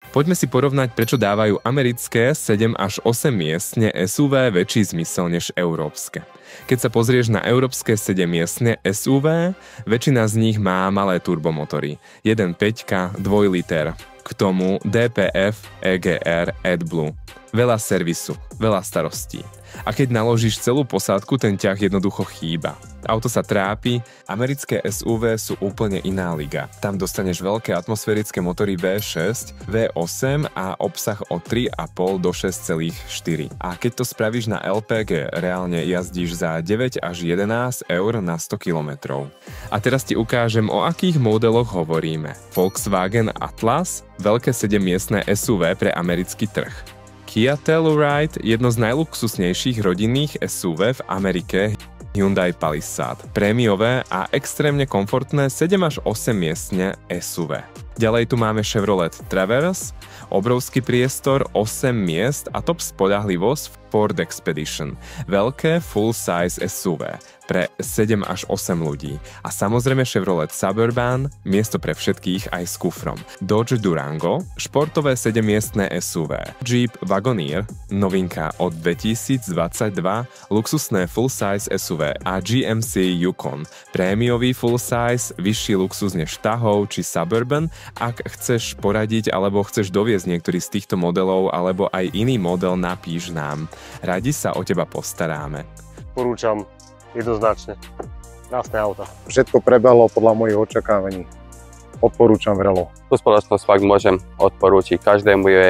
Poďme si porovnať, prečo dávajú americké 7 až 8 miestne SUV väčší zmysel než európske. Keď sa pozrieš na európske 7 miestne SUV, väčšina z nich má malé turbomotory. 1.5, 2 liter. K tomu DPF, EGR, AdBlue. Veľa servisu, veľa starostí. A keď naložíš celú posádku, ten ťah jednoducho chýba. Auto sa trápi, americké SUV sú úplne iná liga. Tam dostaneš veľké atmosférické motory V6, V8 a obsah od 3,5 do 6,4. A keď to spravíš na LPG, reálne jazdíš za 9 až 11 eur na 100 km. A teraz ti ukážem, o akých modeloch hovoríme. Volkswagen Atlas, veľké 7-miestne SUV pre americký trh. Kia Telluride, jedno z najluxusnejších rodinných SUV v Amerike, Hyundai Palisade, prémiové a extrémne komfortné 7 až 8 miestne SUV. Ďalej tu máme Chevrolet Traverse, obrovský priestor, 8 miest a top spoľahlivosť Ford Expedition, veľké full-size SUV pre 7 až 8 ľudí. A samozrejme Chevrolet Suburban, miesto pre všetkých aj s kufrom. Dodge Durango, športové 7-miestne SUV. Jeep Wagoneer, novinka od 2022, luxusné full-size SUV a GMC Yukon, prémiový full-size, vyšší luxus než Tahoe či Suburban. Ak chceš poradiť alebo chceš doviesť niektorý z týchto modelov alebo aj iný model, napíš nám. Radi sa o teba postaráme. Porúčam jednoznačne. Krásne auta. Všetko prebehlo podľa mojich očakávaní. Odporúčam vrelo. Tú spoločnosť fakt môžem odporúčiť. Každému je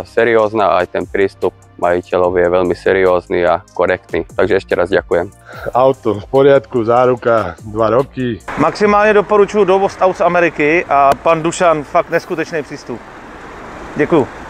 seriózna a aj ten prístup majiteľov je veľmi seriózny a korektný. Takže ešte raz ďakujem. Auto v poriadku, záruka 2 roky. Maximálně doporučuji dovoz aut z Ameriky a pan Dušan fakt neskutečný přístup. Děkuju.